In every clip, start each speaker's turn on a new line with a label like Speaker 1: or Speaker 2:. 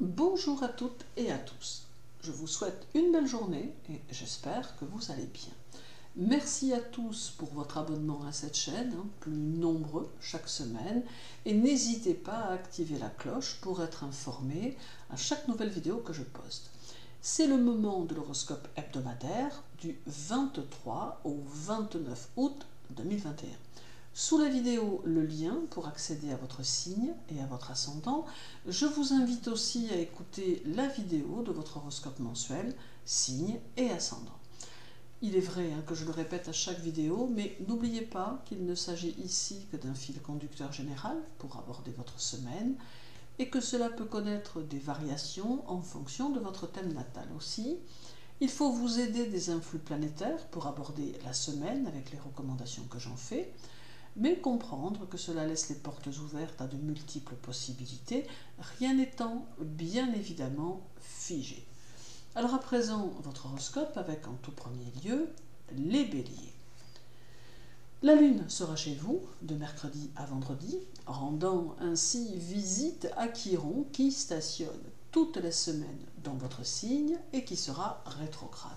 Speaker 1: Bonjour à toutes et à tous. Je vous souhaite une belle journée et j'espère que vous allez bien. Merci à tous pour votre abonnement à cette chaîne, plus nombreux chaque semaine, et n'hésitez pas à activer la cloche pour être informé à chaque nouvelle vidéo que je poste. C'est le moment de l'horoscope hebdomadaire du 23 au 29 août 2021. Sous la vidéo, le lien pour accéder à votre signe et à votre ascendant. Je vous invite aussi à écouter la vidéo de votre horoscope mensuel, signe et ascendant. Il est vrai que je le répète à chaque vidéo, mais n'oubliez pas qu'il ne s'agit ici que d'un fil conducteur général pour aborder votre semaine et que cela peut connaître des variations en fonction de votre thème natal aussi. Il faut vous aider des influx planétaires pour aborder la semaine avec les recommandations que j'en fais, mais comprendre que cela laisse les portes ouvertes à de multiples possibilités, rien n'étant bien évidemment figé. Alors à présent, votre horoscope avec en tout premier lieu les béliers. La lune sera chez vous de mercredi à vendredi, rendant ainsi visite à Chiron qui stationne toutes les semaines dans votre signe et qui sera rétrograde.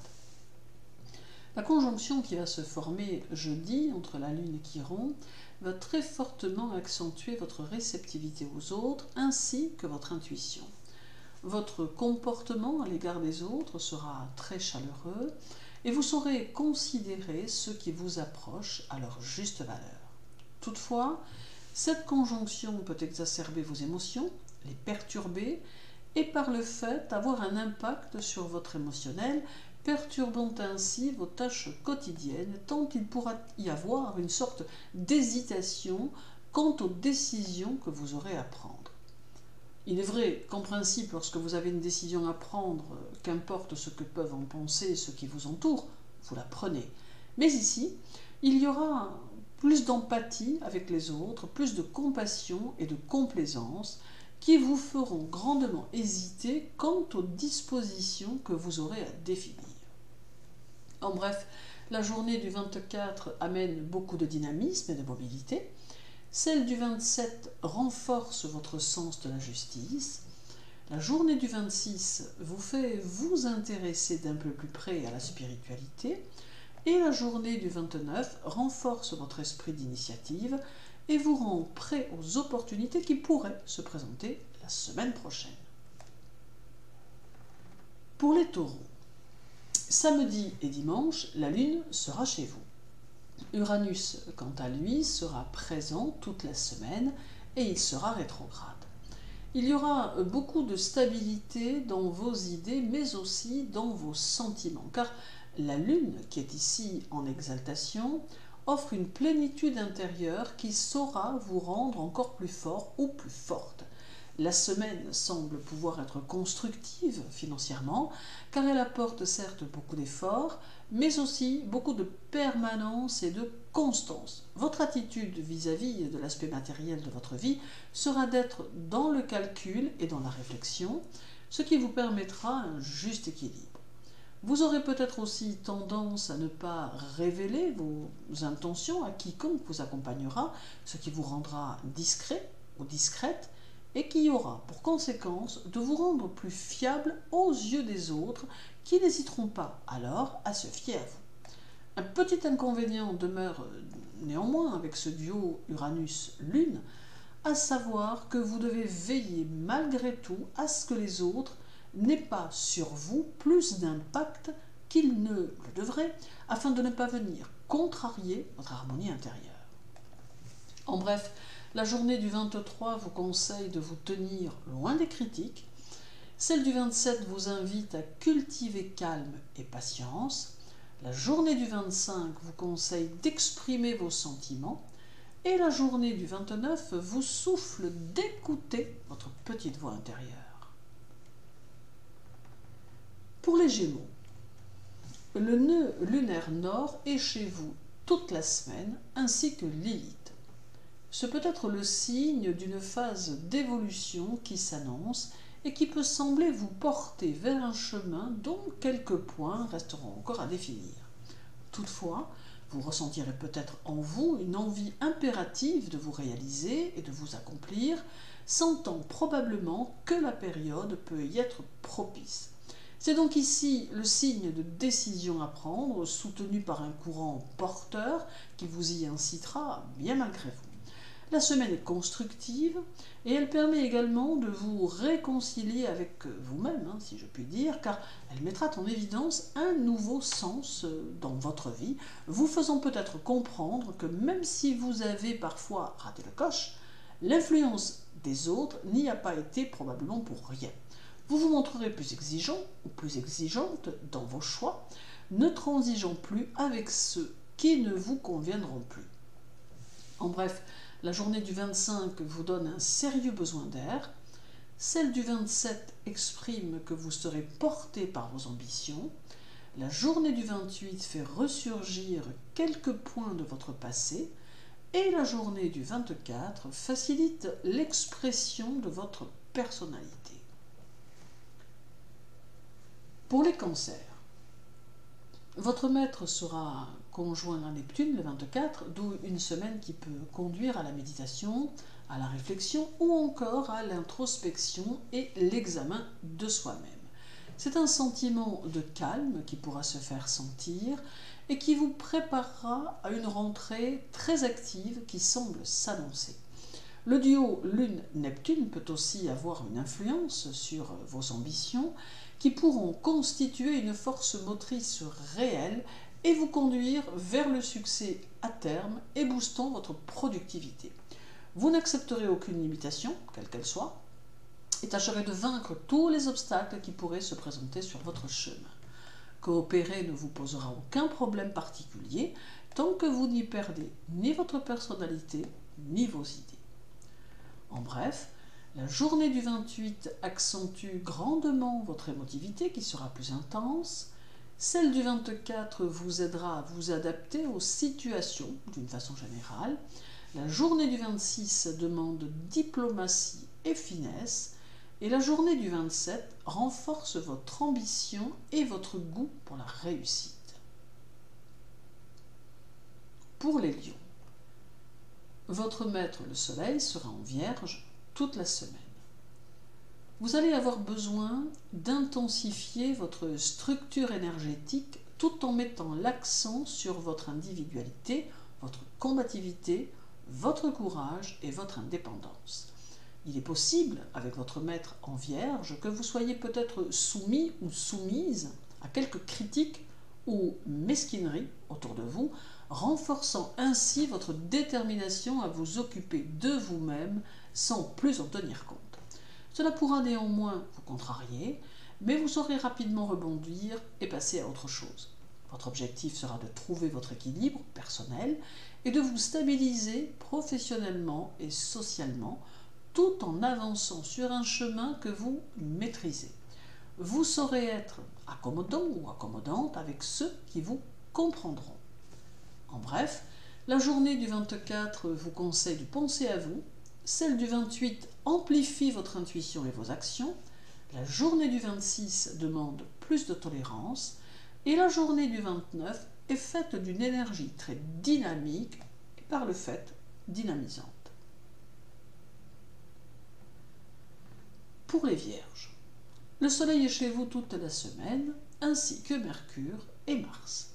Speaker 1: La conjonction qui va se former jeudi entre la Lune et Chiron va très fortement accentuer votre réceptivité aux autres ainsi que votre intuition. Votre comportement à l'égard des autres sera très chaleureux et vous saurez considérer ceux qui vous approchent à leur juste valeur. Toutefois, cette conjonction peut exacerber vos émotions, les perturber et par le fait avoir un impact sur votre émotionnel, perturbant ainsi vos tâches quotidiennes, tant il pourra y avoir une sorte d'hésitation quant aux décisions que vous aurez à prendre. Il est vrai qu'en principe, lorsque vous avez une décision à prendre, qu'importe ce que peuvent en penser ceux qui vous entourent, vous la prenez. Mais ici, il y aura plus d'empathie avec les autres, plus de compassion et de complaisance, qui vous feront grandement hésiter quant aux dispositions que vous aurez à définir. En bref, la journée du 24 amène beaucoup de dynamisme et de mobilité. Celle du 27 renforce votre sens de la justice. La journée du 26 vous fait vous intéresser d'un peu plus près à la spiritualité. Et la journée du 29 renforce votre esprit d'initiative et vous rend prêt aux opportunités qui pourraient se présenter la semaine prochaine. Pour les taureaux, samedi et dimanche, la Lune sera chez vous. Uranus, quant à lui, sera présent toute la semaine et il sera rétrograde. Il y aura beaucoup de stabilité dans vos idées, mais aussi dans vos sentiments, car la Lune, qui est ici en exaltation, offre une plénitude intérieure qui saura vous rendre encore plus fort ou plus forte. La semaine semble pouvoir être constructive financièrement, car elle apporte certes beaucoup d'efforts, mais aussi beaucoup de permanence et de constance. Votre attitude vis-à-vis de l'aspect matériel de votre vie sera d'être dans le calcul et dans la réflexion, ce qui vous permettra un juste équilibre. Vous aurez peut-être aussi tendance à ne pas révéler vos intentions à quiconque vous accompagnera, ce qui vous rendra discret ou discrète, et qui aura pour conséquence de vous rendre plus fiable aux yeux des autres qui n'hésiteront pas alors à se fier à vous. Un petit inconvénient demeure néanmoins avec ce duo Uranus-Lune, à savoir que vous devez veiller malgré tout à ce que les autres n'aient pas sur vous plus d'impact qu'ils ne le devraient, afin de ne pas venir contrarier votre harmonie intérieure. En bref, la journée du 23 vous conseille de vous tenir loin des critiques. Celle du 27 vous invite à cultiver calme et patience. La journée du 25 vous conseille d'exprimer vos sentiments. Et la journée du 29 vous souffle d'écouter votre petite voix intérieure. Pour les Gémeaux, le nœud lunaire nord est chez vous toute la semaine, ainsi que Lilith. Ce peut être le signe d'une phase d'évolution qui s'annonce et qui peut sembler vous porter vers un chemin dont quelques points resteront encore à définir. Toutefois, vous ressentirez peut-être en vous une envie impérative de vous réaliser et de vous accomplir, sentant probablement que la période peut y être propice. C'est donc ici le signe de décision à prendre, soutenu par un courant porteur qui vous y incitera bien malgré vous. La semaine est constructive et elle permet également de vous réconcilier avec vous-même, si je puis dire, car elle mettra en évidence un nouveau sens dans votre vie, vous faisant peut-être comprendre que même si vous avez parfois raté le coche, l'influence des autres n'y a pas été probablement pour rien. Vous vous montrerez plus exigeant ou plus exigeante dans vos choix, ne transigeant plus avec ceux qui ne vous conviendront plus. En bref, la journée du 25 vous donne un sérieux besoin d'air. Celle du 27 exprime que vous serez porté par vos ambitions. La journée du 28 fait ressurgir quelques points de votre passé. Et la journée du 24 facilite l'expression de votre personnalité. Pour les cancers, votre maître sera conjoint à Neptune le 24, d'où une semaine qui peut conduire à la méditation, à la réflexion ou encore à l'introspection et l'examen de soi-même. C'est un sentiment de calme qui pourra se faire sentir et qui vous préparera à une rentrée très active qui semble s'annoncer. Le duo Lune-Neptune peut aussi avoir une influence sur vos ambitions qui pourront constituer une force motrice réelle et vous conduire vers le succès à terme et boostant votre productivité. Vous n'accepterez aucune limitation, quelle qu'elle soit, et tâcherez de vaincre tous les obstacles qui pourraient se présenter sur votre chemin. Coopérer ne vous posera aucun problème particulier tant que vous n'y perdez ni votre personnalité ni vos idées. En bref, la journée du 28 accentue grandement votre émotivité qui sera plus intense. Celle du 24 vous aidera à vous adapter aux situations d'une façon générale. La journée du 26 demande diplomatie et finesse. Et la journée du 27 renforce votre ambition et votre goût pour la réussite. Pour les lions, votre maître le soleil sera en vierge toute la semaine. Vous allez avoir besoin d'intensifier votre structure énergétique tout en mettant l'accent sur votre individualité, votre combativité, votre courage et votre indépendance. Il est possible, avec votre maître en vierge, que vous soyez peut-être soumis ou soumise à quelques critiques ou mesquineries autour de vous, renforçant ainsi votre détermination à vous occuper de vous-même sans plus en tenir compte. Cela pourra néanmoins vous contrarier, mais vous saurez rapidement rebondir et passer à autre chose. Votre objectif sera de trouver votre équilibre personnel et de vous stabiliser professionnellement et socialement, tout en avançant sur un chemin que vous maîtrisez. Vous saurez être accommodant ou accommodante avec ceux qui vous comprendront. En bref, la journée du 24 vous conseille de penser à vous, celle du 28 amplifie votre intuition et vos actions, la journée du 26 demande plus de tolérance et la journée du 29 est faite d'une énergie très dynamique et par le fait dynamisante. Pour les Vierges, le Soleil est chez vous toute la semaine, ainsi que Mercure et Mars.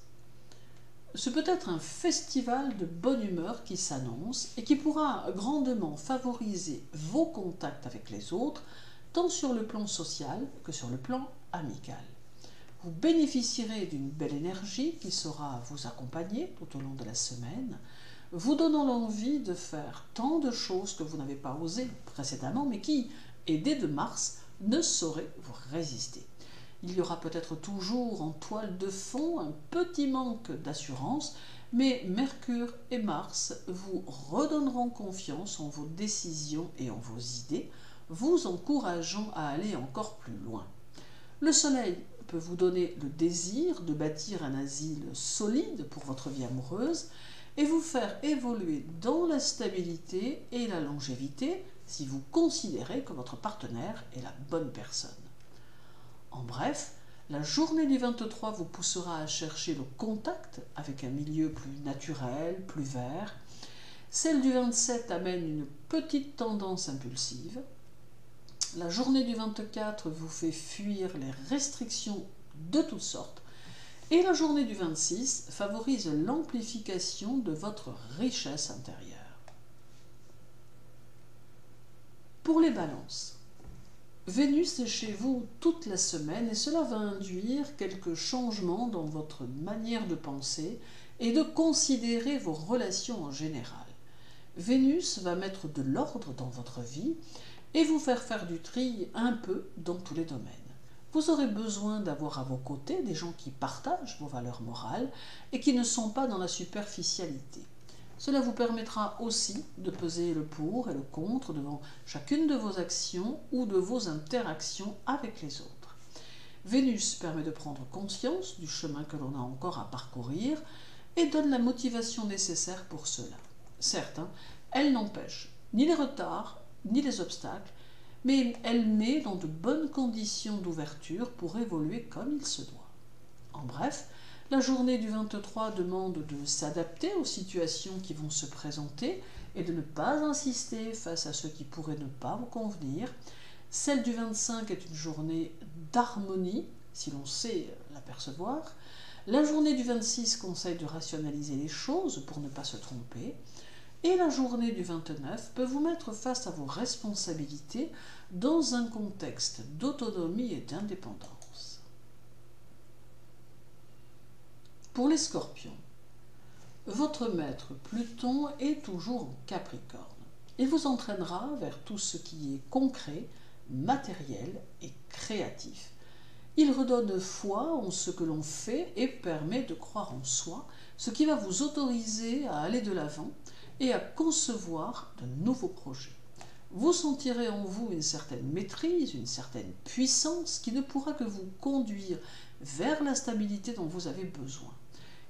Speaker 1: Ce peut être un festival de bonne humeur qui s'annonce et qui pourra grandement favoriser vos contacts avec les autres, tant sur le plan social que sur le plan amical. Vous bénéficierez d'une belle énergie qui saura vous accompagner tout au long de la semaine, vous donnant l'envie de faire tant de choses que vous n'avez pas osé précédemment, mais qui, aidés de Mars, ne sauraient vous résister. Il y aura peut-être toujours en toile de fond un petit manque d'assurance, mais Mercure et Mars vous redonneront confiance en vos décisions et en vos idées, vous encourageant à aller encore plus loin. Le Soleil peut vous donner le désir de bâtir un asile solide pour votre vie amoureuse et vous faire évoluer dans la stabilité et la longévité si vous considérez que votre partenaire est la bonne personne. En bref, la journée du 23 vous poussera à chercher le contact avec un milieu plus naturel, plus vert. Celle du 27 amène une petite tendance impulsive. La journée du 24 vous fait fuir les restrictions de toutes sortes. Et la journée du 26 favorise l'amplification de votre richesse intérieure. Pour les balances, Vénus est chez vous toute la semaine et cela va induire quelques changements dans votre manière de penser et de considérer vos relations en général. Vénus va mettre de l'ordre dans votre vie et vous faire du tri un peu dans tous les domaines. Vous aurez besoin d'avoir à vos côtés des gens qui partagent vos valeurs morales et qui ne sont pas dans la superficialité. Cela vous permettra aussi de peser le pour et le contre devant chacune de vos actions ou de vos interactions avec les autres. Vénus permet de prendre conscience du chemin que l'on a encore à parcourir et donne la motivation nécessaire pour cela. Certes, elle n'empêche ni les retards ni les obstacles, mais elle met dans de bonnes conditions d'ouverture pour évoluer comme il se doit. En bref, la journée du 23 demande de s'adapter aux situations qui vont se présenter et de ne pas insister face à ce qui pourrait ne pas vous convenir. Celle du 25 est une journée d'harmonie, si l'on sait l'apercevoir. La journée du 26 conseille de rationaliser les choses pour ne pas se tromper. Et la journée du 29 peut vous mettre face à vos responsabilités dans un contexte d'autonomie et d'indépendance. Pour les scorpions, votre maître Pluton est toujours en Capricorne. Il vous entraînera vers tout ce qui est concret, matériel et créatif. Il redonne foi en ce que l'on fait et permet de croire en soi, ce qui va vous autoriser à aller de l'avant et à concevoir de nouveaux projets. Vous sentirez en vous une certaine maîtrise, une certaine puissance qui ne pourra que vous conduire vers la stabilité dont vous avez besoin.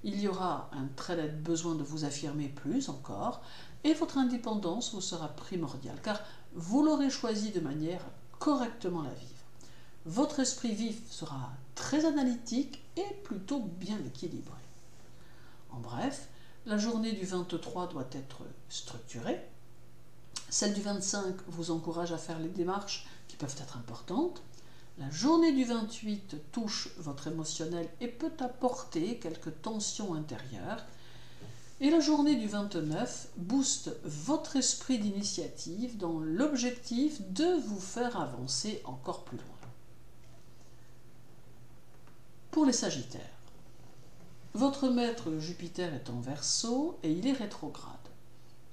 Speaker 1: Il y aura un très net besoin de vous affirmer plus encore et votre indépendance vous sera primordiale car vous l'aurez choisi de manière à correctement la vivre. Votre esprit vif sera très analytique et plutôt bien équilibré. En bref, la journée du 23 doit être structurée. Celle du 25 vous encourage à faire les démarches qui peuvent être importantes. La journée du 28 touche votre émotionnel et peut apporter quelques tensions intérieures. Et la journée du 29 booste votre esprit d'initiative dans l'objectif de vous faire avancer encore plus loin. Pour les Sagittaires, votre maître Jupiter est en Verseau et il est rétrograde.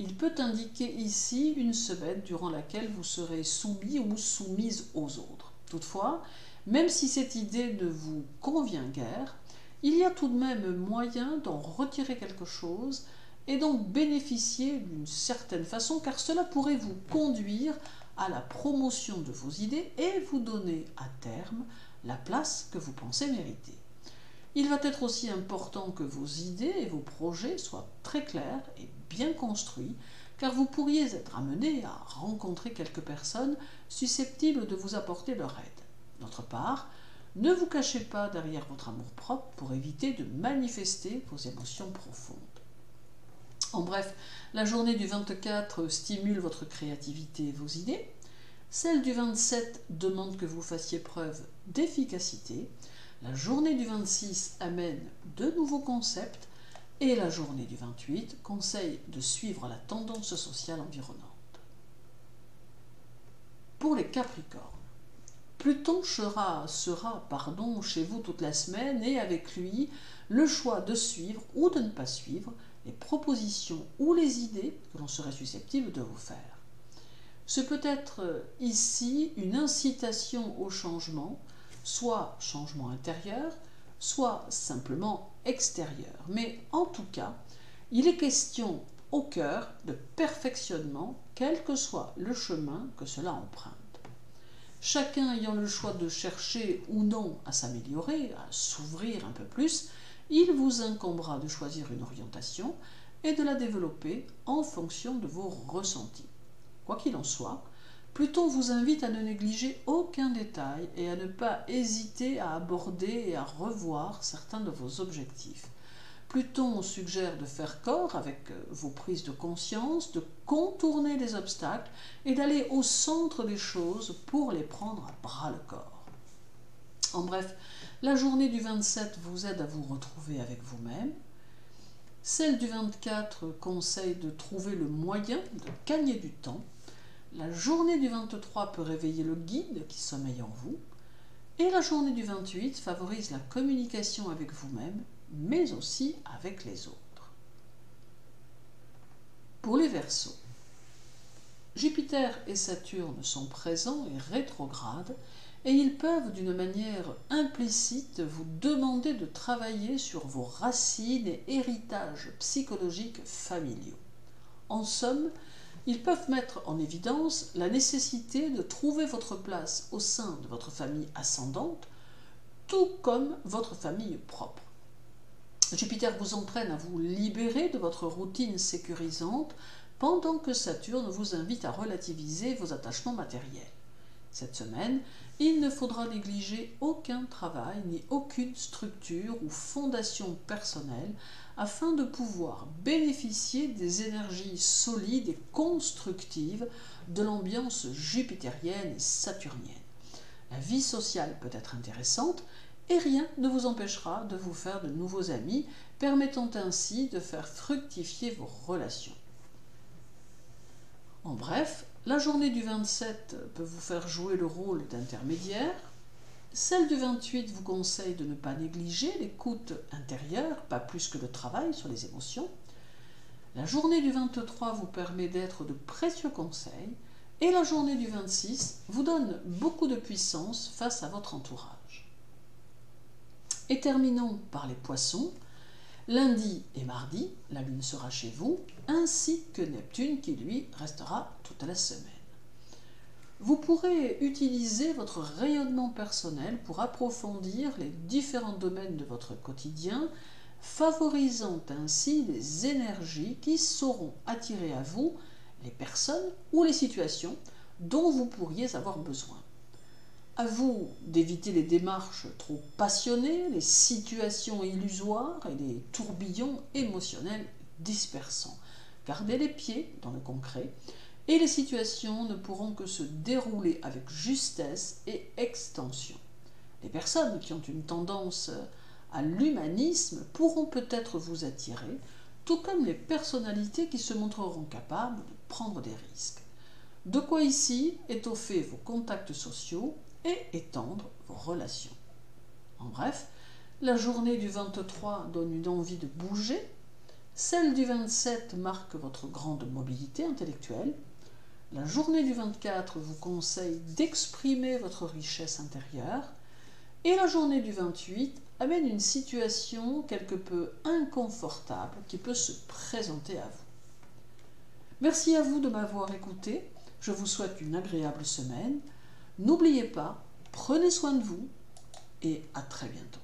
Speaker 1: Il peut indiquer ici une semaine durant laquelle vous serez soumis ou soumise aux autres. Toutefois, même si cette idée ne vous convient guère, il y a tout de même moyen d'en retirer quelque chose et d'en bénéficier d'une certaine façon car cela pourrait vous conduire à la promotion de vos idées et vous donner à terme la place que vous pensez mériter. Il va être aussi important que vos idées et vos projets soient très clairs et bien construits, car vous pourriez être amené à rencontrer quelques personnes susceptibles de vous apporter leur aide. D'autre part, ne vous cachez pas derrière votre amour-propre pour éviter de manifester vos émotions profondes. En bref, la journée du 24 stimule votre créativité et vos idées. Celle du 27 demande que vous fassiez preuve d'efficacité. La journée du 26 amène de nouveaux concepts et la journée du 28 conseille de suivre la tendance sociale environnante. Pour les Capricornes, Pluton sera chez vous toute la semaine et avec lui le choix de suivre ou de ne pas suivre les propositions ou les idées que l'on serait susceptible de vous faire. Ce peut être ici une incitation au changement, soit changement intérieur, soit simplement extérieur. Mais en tout cas, il est question au cœur de perfectionnement, quel que soit le chemin que cela emprunte. Chacun ayant le choix de chercher ou non à s'améliorer, à s'ouvrir un peu plus, il vous incombera de choisir une orientation et de la développer en fonction de vos ressentis. Quoi qu'il en soit, Pluton vous invite à ne négliger aucun détail et à ne pas hésiter à aborder et à revoir certains de vos objectifs. Pluton suggère de faire corps avec vos prises de conscience, de contourner les obstacles et d'aller au centre des choses pour les prendre à bras le corps. En bref, la journée du 27 vous aide à vous retrouver avec vous-même. Celle du 24 conseille de trouver le moyen de gagner du temps. La journée du 23 peut réveiller le guide qui sommeille en vous. Et la journée du 28 favorise la communication avec vous-même, mais aussi avec les autres. Pour les Verseaux, Jupiter et Saturne sont présents et rétrogrades, et ils peuvent d'une manière implicite vous demander de travailler sur vos racines et héritages psychologiques familiaux. En somme, ils peuvent mettre en évidence la nécessité de trouver votre place au sein de votre famille ascendante, tout comme votre famille propre. Jupiter vous entraîne à vous libérer de votre routine sécurisante pendant que Saturne vous invite à relativiser vos attachements matériels. Cette semaine, il ne faudra négliger aucun travail ni aucune structure ou fondation personnelle afin de pouvoir bénéficier des énergies solides et constructives de l'ambiance jupitérienne et saturnienne. La vie sociale peut être intéressante et rien ne vous empêchera de vous faire de nouveaux amis, permettant ainsi de faire fructifier vos relations. En bref, la journée du 27 peut vous faire jouer le rôle d'intermédiaire. Celle du 28 vous conseille de ne pas négliger l'écoute intérieure, pas plus que le travail sur les émotions. La journée du 23 vous permet d'être de précieux conseils. Et la journée du 26 vous donne beaucoup de puissance face à votre entourage. Et terminons par les Poissons. Lundi et mardi, la Lune sera chez vous, ainsi que Neptune qui, lui, restera toute la semaine. Vous pourrez utiliser votre rayonnement personnel pour approfondir les différents domaines de votre quotidien, favorisant ainsi les énergies qui sauront attirer à vous les personnes ou les situations dont vous pourriez avoir besoin. À vous d'éviter les démarches trop passionnées, les situations illusoires et les tourbillons émotionnels dispersants. Gardez les pieds dans le concret et les situations ne pourront que se dérouler avec justesse et extension. Les personnes qui ont une tendance à l'humanisme pourront peut-être vous attirer, tout comme les personnalités qui se montreront capables de prendre des risques. De quoi ici étoffer vos contacts sociaux et étendre vos relations. En bref, la journée du 23 donne une envie de bouger, celle du 27 marque votre grande mobilité intellectuelle, la journée du 24 vous conseille d'exprimer votre richesse intérieure, et la journée du 28 amène une situation quelque peu inconfortable qui peut se présenter à vous. Merci à vous de m'avoir écouté, je vous souhaite une agréable semaine. N'oubliez pas, prenez soin de vous et à très bientôt.